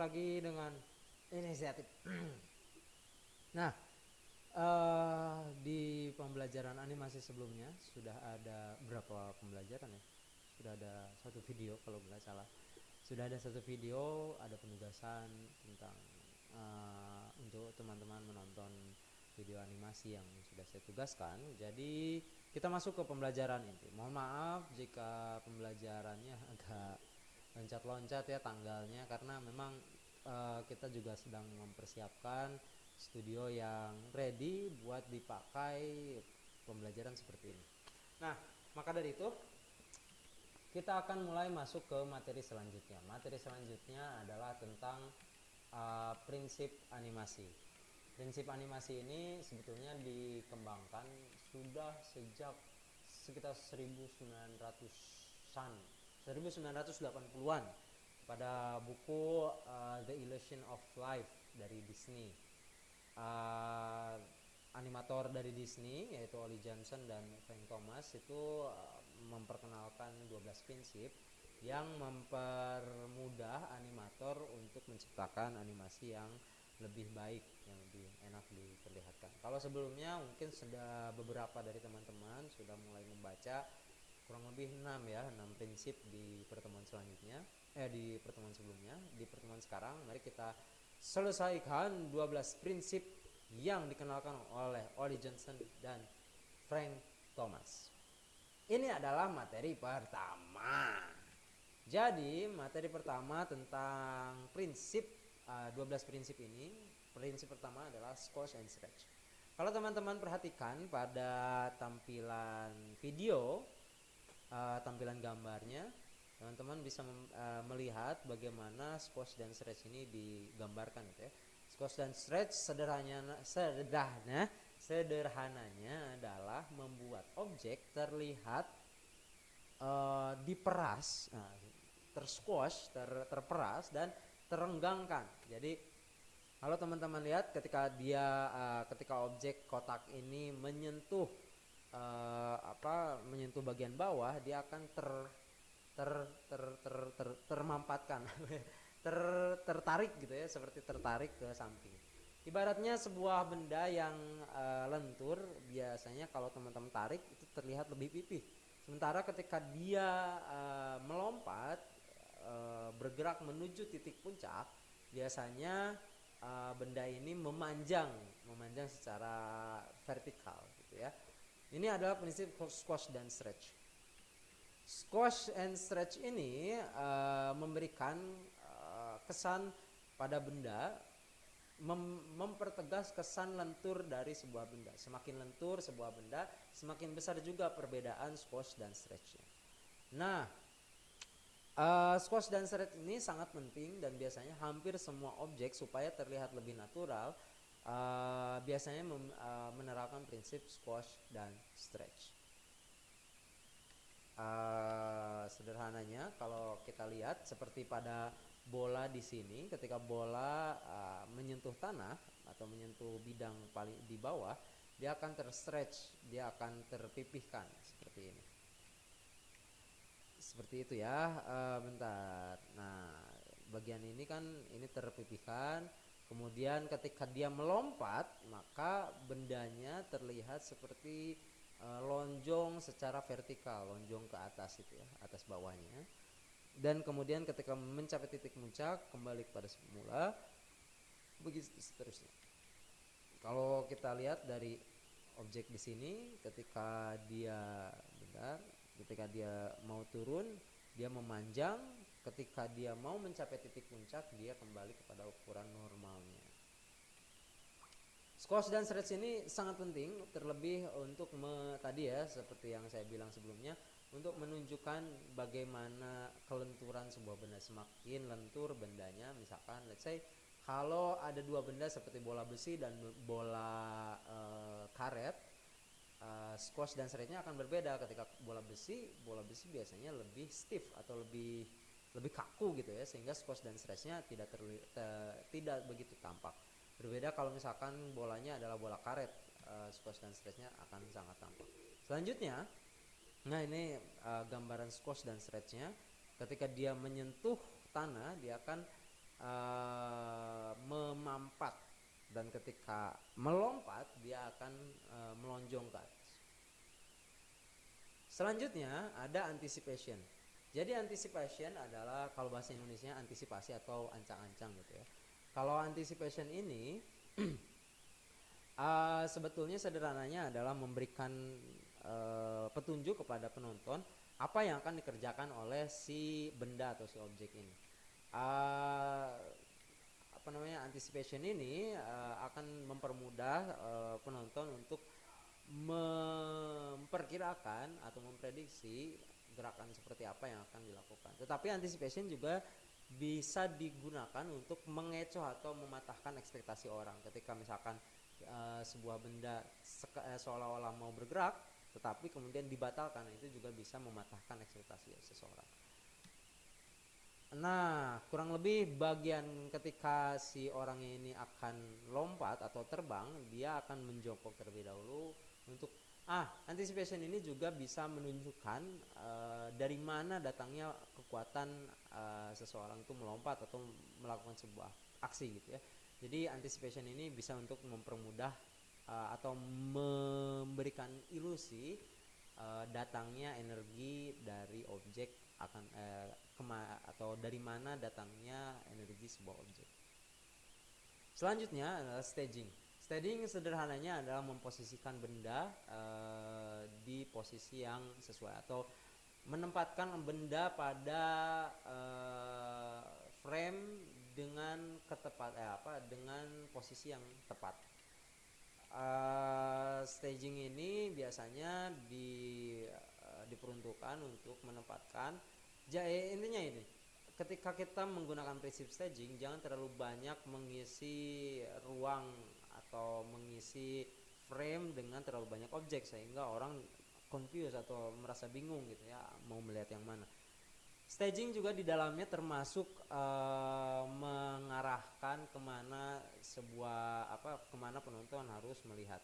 lagi dengan inisiatif. Nah, di pembelajaran animasi sebelumnya sudah ada berapa pembelajaran ya? Sudah ada satu video kalau nggak salah. Sudah ada satu video, ada penugasan tentang untuk teman-teman menonton video animasi yang sudah saya tugaskan. Jadi kita masuk ke pembelajaran inti. Mohon maaf jika pembelajarannya agak loncat-loncat ya tanggalnya, karena memang kita juga sedang mempersiapkan studio yang ready buat dipakai pembelajaran seperti ini. Nah, maka dari itu kita akan mulai masuk ke materi selanjutnya. Materi selanjutnya adalah tentang prinsip animasi. Prinsip animasi ini sebetulnya dikembangkan sudah sejak sekitar 1900-an, 1980-an pada buku The Illusion of Life dari Disney. Animator dari Disney yaitu Ollie Johnson dan Frank Thomas itu memperkenalkan 12 prinsip yang mempermudah animator untuk menciptakan animasi yang lebih baik, yang lebih enak diperlihatkan. Kalau sebelumnya mungkin sudah beberapa dari teman-teman sudah mulai membaca kurang lebih 6 prinsip di pertemuan selanjutnya, di pertemuan sebelumnya. Di pertemuan sekarang mari kita selesaikan 12 prinsip yang dikenalkan oleh Ollie Johnson dan Frank Thomas. Ini adalah materi pertama. Jadi materi pertama tentang prinsip 12 prinsip ini. Prinsip pertama adalah squash and stretch. Kalau teman-teman perhatikan pada tampilan video, tampilan gambarnya, teman-teman bisa melihat bagaimana squash dan stretch ini digambarkan gitu ya. Squash dan stretch sederhananya adalah membuat objek terlihat diperas, tersquash, terperas dan terenggangkan. Jadi kalau teman-teman lihat ketika objek kotak ini menyentuh menyentuh bagian bawah, dia akan termampatkan tertarik gitu ya, seperti tertarik ke samping. Ibaratnya sebuah benda yang lentur, biasanya kalau teman-teman tarik itu terlihat lebih pipih. Sementara ketika dia melompat, bergerak menuju titik puncak, biasanya benda ini memanjang secara vertikal gitu ya. Ini adalah prinsip squash dan stretch. Squash and stretch ini memberikan kesan pada benda, mempertegas kesan lentur dari sebuah benda. Semakin lentur sebuah benda, semakin besar juga perbedaan squash dan stretch-nya. Nah, squash dan stretch ini sangat penting dan biasanya hampir semua objek supaya terlihat lebih natural biasanya menerapkan prinsip squash dan stretch. Sederhananya kalau kita lihat seperti pada bola di sini, ketika bola menyentuh tanah atau menyentuh bidang paling di bawah, dia akan terstretch, dia akan terpipihkan seperti ini. Seperti itu ya. Bentar. Nah, bagian ini kan ini terpipihkan. Kemudian ketika dia melompat, maka bendanya terlihat seperti lonjong secara vertikal, lonjong ke atas itu ya, atas bawahnya. Dan kemudian ketika mencapai titik puncak kembali kepada semula, begitu seterusnya. Kalau kita lihat dari objek di sini, ketika dia mau turun, dia memanjang. Ketika dia mau mencapai titik puncak, dia kembali kepada ukuran normalnya. Squash dan stretch ini sangat penting, terlebih untuk tadi ya, seperti yang saya bilang sebelumnya, untuk menunjukkan bagaimana kelenturan sebuah benda. Semakin lentur bendanya, misalkan let's say kalau ada dua benda seperti bola besi dan bola karet, squash dan stretchnya akan berbeda. Ketika bola besi biasanya lebih stiff atau lebih kaku gitu ya, sehingga squash dan stretchnya tidak begitu tampak. Berbeda kalau misalkan bolanya adalah bola karet, squash dan stretchnya akan sangat tampak. Selanjutnya, nah ini gambaran squash dan stretchnya. Ketika dia menyentuh tanah, dia akan memampat, dan ketika melompat dia akan melonjong ke atas. Selanjutnya ada anticipation. Jadi anticipation adalah, kalau bahasa Indonesia antisipasi atau ancang-ancang gitu ya. Kalau anticipation ini sebetulnya sederhananya adalah memberikan petunjuk kepada penonton apa yang akan dikerjakan oleh si benda atau si objek ini. Anticipation ini akan mempermudah penonton untuk memperkirakan atau memprediksi gerakan seperti apa yang akan dilakukan. Tetapi anticipation juga bisa digunakan untuk mengecoh atau mematahkan ekspektasi orang. Ketika misalkan sebuah benda seolah-olah mau bergerak tetapi kemudian dibatalkan, itu juga bisa mematahkan ekspektasi seseorang. Nah, kurang lebih bagian ketika si orang ini akan lompat atau terbang, dia akan menjongkok terlebih dahulu untuk anticipation ini juga bisa menunjukkan dari mana datangnya kekuatan seseorang itu melompat atau melakukan sebuah aksi gitu ya. Jadi anticipation ini bisa untuk mempermudah atau memberikan ilusi datangnya energi dari objek atau dari mana datangnya energi sebuah objek. Selanjutnya adalah staging. Staging sederhananya adalah memposisikan benda di posisi yang sesuai atau menempatkan benda pada frame dengan dengan posisi yang tepat. Staging ini biasanya diperuntukkan untuk menempatkan, intinya ini, ketika kita menggunakan prinsip staging, jangan terlalu banyak mengisi ruang atau mengisi frame dengan terlalu banyak objek sehingga orang confused atau merasa bingung gitu ya, mau melihat yang mana. Staging juga di dalamnya termasuk mengarahkan kemana penonton harus melihat.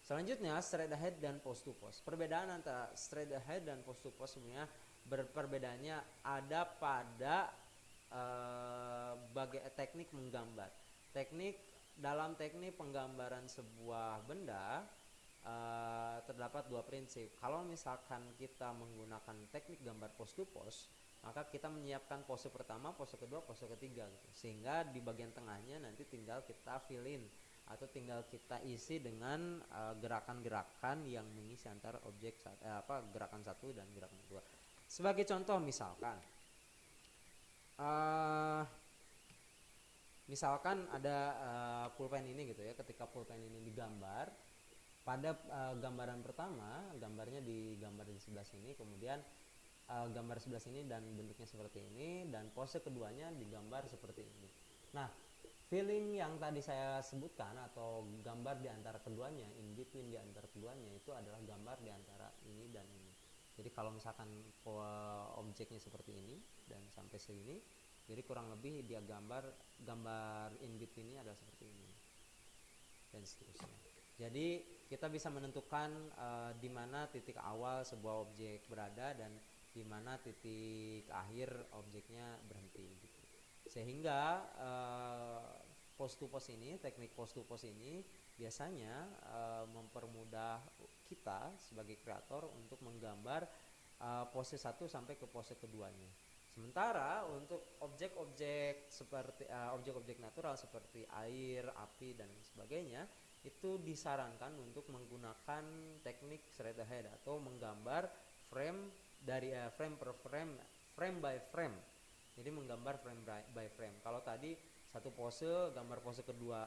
Selanjutnya straight ahead dan post to post. Perbedaan antara straight ahead dan post to post sebenarnya perbedaannya ada pada teknik menggambar. Dalam teknik penggambaran sebuah benda terdapat dua prinsip. Kalau misalkan kita menggunakan teknik gambar post to post, maka kita menyiapkan pose pertama, pose kedua, pose ketiga gitu. Sehingga di bagian tengahnya nanti tinggal kita fill in atau tinggal kita isi dengan gerakan-gerakan yang mengisi antara gerakan satu dan gerakan kedua. Sebagai contoh misalkan ada pulpen ini gitu ya. Ketika pulpen ini digambar, pada gambaran pertama gambarnya digambar di sebelah sini, kemudian gambar sebelah sini dan bentuknya seperti ini, dan pose keduanya digambar seperti ini. Nah, feeling yang tadi saya sebutkan atau gambar di antara keduanya, in between di antara keduanya, itu adalah gambar di antara ini dan ini. Jadi kalau misalkan objeknya seperti ini dan sampai sini, jadi kurang lebih dia gambar in between ini adalah seperti ini dan seterusnya. Jadi kita bisa menentukan di mana titik awal sebuah objek berada dan di mana titik akhir objeknya berhenti gitu. Sehingga post to post ini, teknik post to post ini biasanya mempermudah kita sebagai kreator untuk menggambar pose 1 sampai ke pose keduanya. Sementara untuk objek-objek seperti objek-objek natural seperti air, api dan sebagainya, itu disarankan untuk menggunakan teknik straight ahead atau menggambar frame dari frame per frame, frame by frame. Jadi menggambar frame by frame. Kalau tadi satu pose, gambar pose kedua,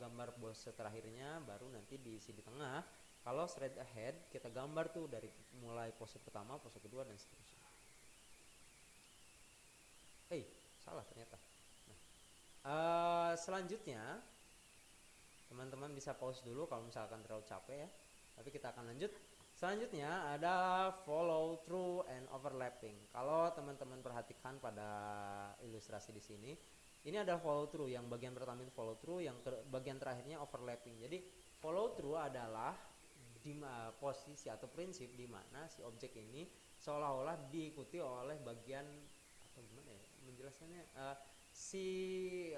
gambar pose terakhirnya, baru nanti diisi di tengah. Kalau straight ahead kita gambar tuh dari mulai pose pertama, pose kedua dan seterusnya. Salah ternyata. Selanjutnya teman-teman bisa pause dulu kalau misalkan terlalu capek ya. Tapi kita akan lanjut. Selanjutnya ada follow through and overlapping. Kalau teman-teman perhatikan pada ilustrasi di sini, ini adalah follow through. Yang bagian pertama itu follow through, yang bagian terakhirnya overlapping. Jadi follow through adalah posisi atau prinsip di mana si objek ini seolah-olah diikuti oleh bagian, atau gimana ya menjelaskannya, si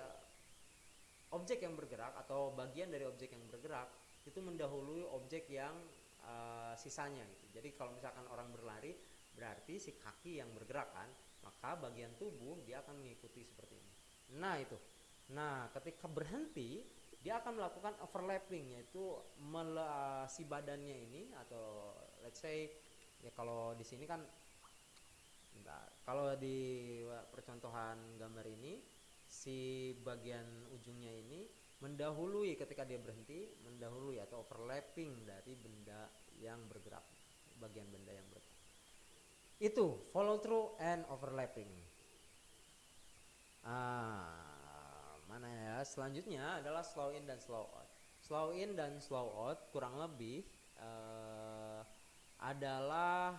objek yang bergerak atau bagian dari objek yang bergerak itu mendahului objek yang sisanya gitu. Jadi kalau misalkan orang berlari, berarti si kaki yang bergerak kan, maka bagian tubuh dia akan mengikuti seperti ini. Nah itu. Nah ketika berhenti, dia akan melakukan overlapping, yaitu si badannya ini, atau let's say ya kalau di sini kan, kalau di percontohan gambar ini si bagian ujungnya ini mendahului ketika dia berhenti, mendahului atau overlapping dari benda yang bergerak, bagian benda yang bergerak. Itu follow through and overlapping. Mana ya? Selanjutnya adalah slow in dan slow out. Slow in dan slow out kurang lebih adalah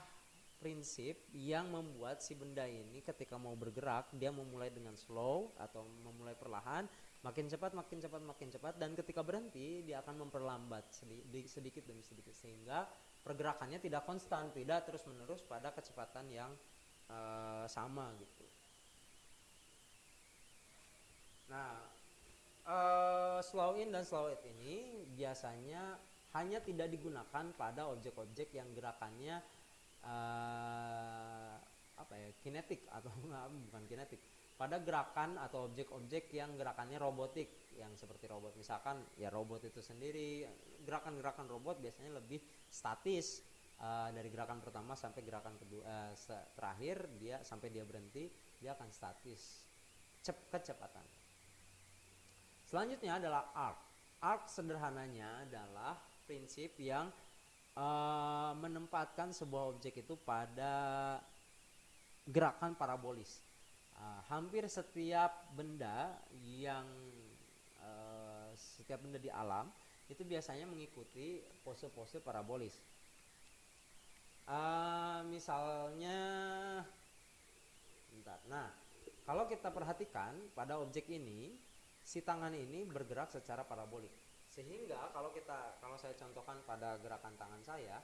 prinsip yang membuat si benda ini ketika mau bergerak dia memulai dengan slow atau memulai perlahan, makin cepat, makin cepat, makin cepat, dan ketika berhenti dia akan memperlambat sedikit demi sedikit sehingga pergerakannya tidak konstan, tidak terus menerus pada kecepatan yang sama gitu. Nah, slow in dan slow out ini biasanya hanya tidak digunakan pada objek-objek yang gerakannya kinetik atau bukan kinetik, pada gerakan atau objek-objek yang gerakannya robotik, yang seperti robot misalkan ya, robot itu sendiri gerakan-gerakan robot biasanya lebih statis, dari gerakan pertama sampai gerakan kedua terakhir dia sampai dia berhenti dia akan statis kecepatan. Selanjutnya adalah arc. Arc sederhananya adalah prinsip yang menempatkan sebuah objek itu pada gerakan parabolis. Hampir setiap benda di alam itu biasanya mengikuti pose-pose parabolis. Misalnya, nah kalau kita perhatikan pada objek ini, si tangan ini bergerak secara parabolik. Sehingga kalau saya contohkan pada gerakan tangan saya,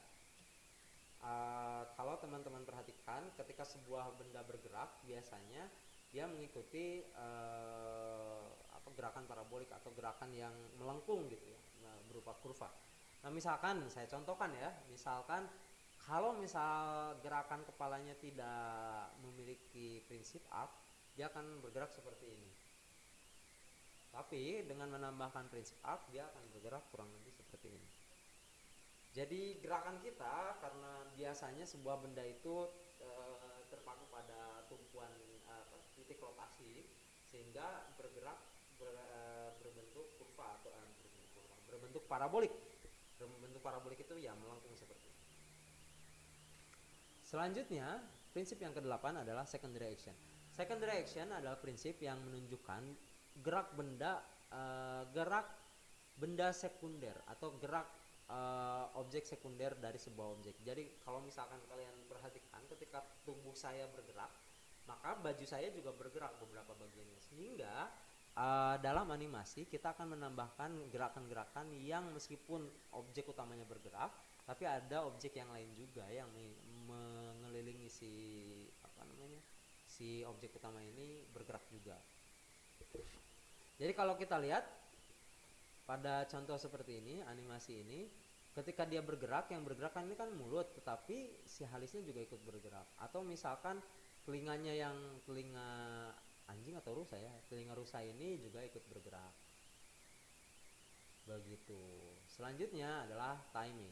kalau teman-teman perhatikan ketika sebuah benda bergerak biasanya dia mengikuti gerakan parabolik atau gerakan yang melengkung gitu ya, berupa kurva. Nah misalkan saya contohkan ya, misalkan kalau misal gerakan kepalanya tidak memiliki prinsip arc, dia akan bergerak seperti ini. Tapi dengan menambahkan prinsip arc dia akan bergerak kurang lebih seperti ini. Jadi gerakan kita, karena biasanya sebuah benda itu terpaku pada tumpuan titik rotasi, sehingga bergerak berbentuk kurva atau berbentuk parabolik. Berbentuk parabolik itu ya melengkung seperti ini. Selanjutnya, prinsip yang ke-8 adalah secondary action. Secondary action adalah prinsip yang menunjukkan gerak benda sekunder atau gerak objek sekunder dari sebuah objek. Jadi kalau misalkan kalian perhatikan ketika tubuh saya bergerak, maka baju saya juga bergerak beberapa bagiannya, sehingga dalam animasi kita akan menambahkan gerakan-gerakan yang meskipun objek utamanya bergerak, tapi ada objek yang lain juga yang mengelilingi si objek utama ini bergerak juga. Jadi kalau kita lihat pada contoh seperti ini, animasi ini, ketika dia bergerak, yang bergerak kan ini kan mulut, tetapi si halisnya juga ikut bergerak. Atau misalkan telinganya yang telinga anjing atau rusa ya, telinga rusa ini juga ikut bergerak. Begitu. Selanjutnya adalah timing.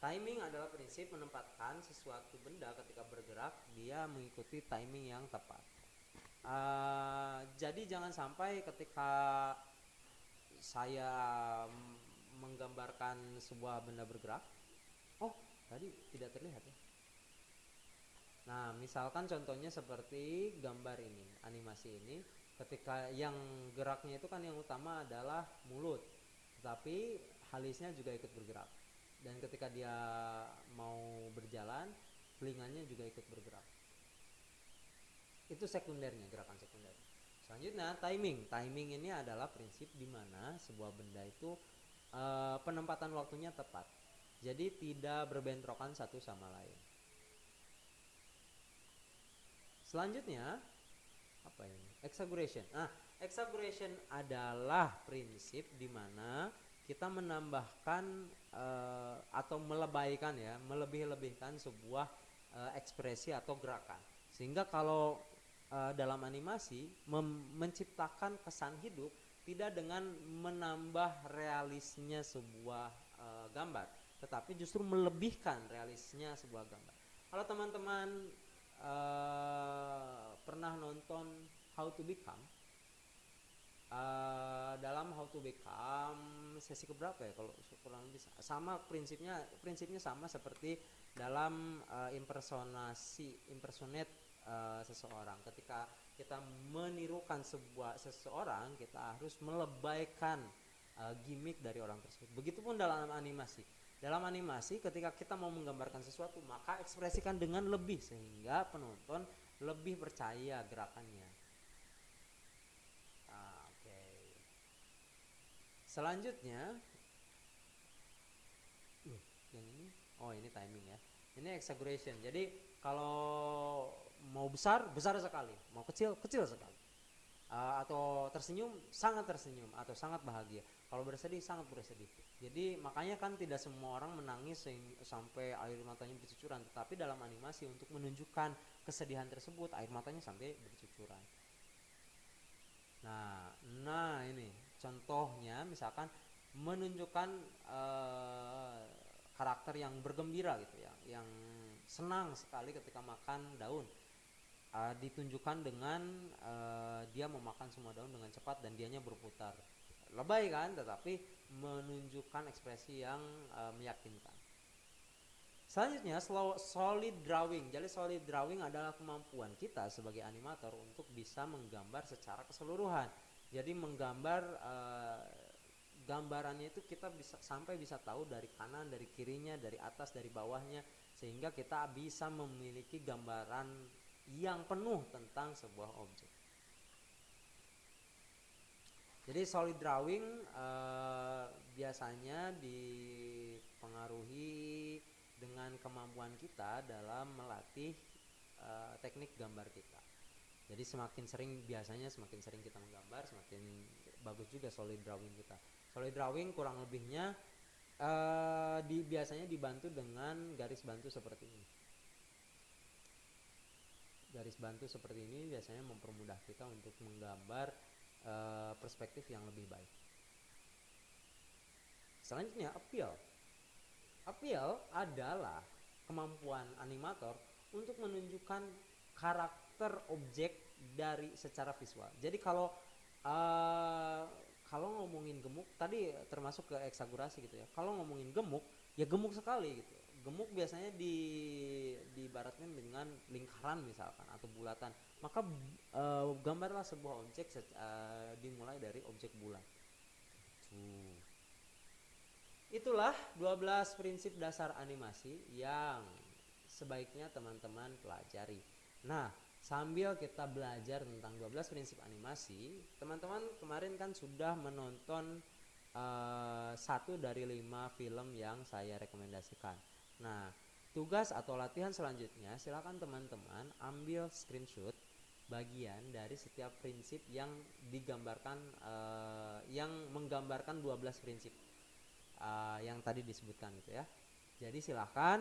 Timing adalah prinsip menempatkan sesuatu benda ketika bergerak, dia mengikuti timing yang tepat. Jadi jangan sampai ketika saya menggambarkan sebuah benda bergerak, tadi tidak terlihat ya. Nah misalkan contohnya seperti gambar ini, animasi ini, ketika yang geraknya itu kan yang utama adalah mulut, tetapi halisnya juga ikut bergerak, dan ketika dia mau berjalan telinganya juga ikut bergerak. Itu sekundernya, gerakan sekunder. Selanjutnya timing. Timing ini adalah prinsip di mana sebuah benda itu penempatan waktunya tepat. Jadi tidak berbentrokan satu sama lain. Selanjutnya apa ini? Exaggeration. Exaggeration adalah prinsip di mana kita menambahkan atau melebih-lebihkan sebuah ekspresi atau gerakan. Sehingga kalau dalam animasi menciptakan kesan hidup tidak dengan menambah realisnya sebuah gambar, tetapi justru melebihkan realisnya sebuah gambar. Kalau teman-teman pernah nonton How to Become, dalam How to Become sesi keberapa ya, kalau kurang lebih sama prinsipnya sama seperti dalam impersonate seseorang. Ketika kita menirukan seseorang, kita harus melebaikan gimmick dari orang tersebut. Begitupun dalam animasi. Dalam animasi ketika kita mau menggambarkan sesuatu, maka ekspresikan dengan lebih sehingga penonton lebih percaya gerakannya. Selanjutnya yang ini timing ya. Ini exaggeration. Jadi kalau mau besar sekali, mau kecil sekali. Atau tersenyum, sangat tersenyum, atau sangat bahagia. Kalau bersedih, sangat bersedih. Jadi makanya kan tidak semua orang menangis sampai air matanya bercucuran, tetapi dalam animasi untuk menunjukkan kesedihan tersebut, air matanya sampai bercucuran. Nah ini contohnya, misalkan menunjukkan karakter yang bergembira gitu ya, yang senang sekali ketika makan daun. Ditunjukkan dengan dia memakan semua daun dengan cepat dan dianya berputar. Lebay kan, tetapi menunjukkan ekspresi yang meyakinkan. Selanjutnya solid drawing. Jadi solid drawing adalah kemampuan kita sebagai animator untuk bisa menggambar secara keseluruhan. Jadi menggambar gambarannya itu kita bisa tahu dari kanan, dari kirinya, dari atas, dari bawahnya, sehingga kita bisa memiliki gambaran yang penuh tentang sebuah objek. Jadi solid drawing biasanya dipengaruhi dengan kemampuan kita dalam melatih teknik gambar kita. Jadi semakin sering kita menggambar, semakin bagus juga solid drawing kita. Solid drawing kurang lebihnya biasanya dibantu dengan garis bantu seperti ini. Garis bantu seperti ini biasanya mempermudah kita untuk menggambar perspektif yang lebih baik. Selanjutnya appeal. Appeal adalah kemampuan animator untuk menunjukkan karakter objek dari secara visual. Jadi kalau ngomongin gemuk tadi termasuk ke eksaggerasi gitu ya. Kalau ngomongin gemuk, ya gemuk sekali gitu. Gemuk biasanya diibaratkan dengan lingkaran misalkan atau bulatan. Maka gambarlah sebuah objek dimulai dari objek bulat. Itulah 12 prinsip dasar animasi yang sebaiknya teman-teman pelajari. Nah, sambil kita belajar tentang 12 prinsip animasi, teman-teman kemarin kan sudah menonton 1 dari 5 film yang saya rekomendasikan. Nah, tugas atau latihan selanjutnya, silakan teman-teman ambil screenshot bagian dari setiap prinsip yang digambarkan, yang menggambarkan 12 prinsip yang tadi disebutkan gitu ya. Jadi silahkan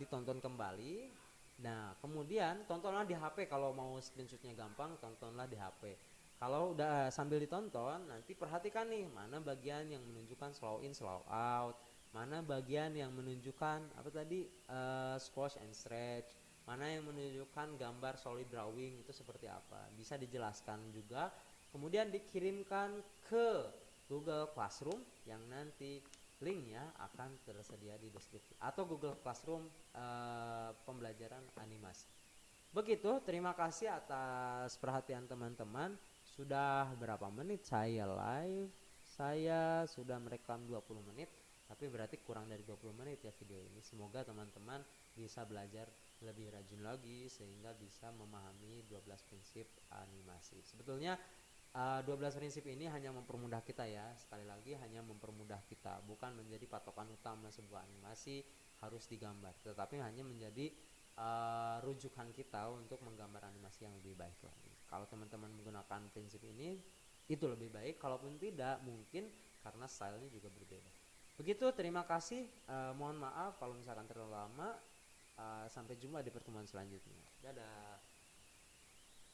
ditonton kembali. Nah kemudian tontonlah di HP. Kalau mau screenshotnya gampang, tontonlah di HP. Kalau udah sambil ditonton, nanti perhatikan nih mana bagian yang menunjukkan slow in slow out, mana bagian yang menunjukkan squash and stretch, mana yang menunjukkan gambar solid drawing itu seperti apa, bisa dijelaskan juga. Kemudian dikirimkan ke Google Classroom yang nanti linknya akan tersedia di deskripsi, atau Google Classroom pembelajaran animasi. Begitu, terima kasih atas perhatian teman-teman. Sudah berapa menit saya live? Saya sudah merekam 20 menit, tapi berarti kurang dari 20 menit ya video ini. Semoga teman-teman bisa belajar lebih rajin lagi sehingga bisa memahami 12 prinsip animasi. Sebetulnya 12 prinsip ini hanya mempermudah kita ya, sekali lagi hanya mempermudah kita, bukan menjadi patokan utama sebuah animasi harus digambar, tetapi hanya menjadi rujukan kita untuk menggambar animasi yang lebih baik lagi. Kalau teman-teman menggunakan prinsip ini itu lebih baik, kalaupun tidak mungkin karena stylenya juga berbeda. Begitu, terima kasih. Mohon maaf kalau misalkan terlalu lama. Sampai jumpa di pertemuan selanjutnya. Dadah.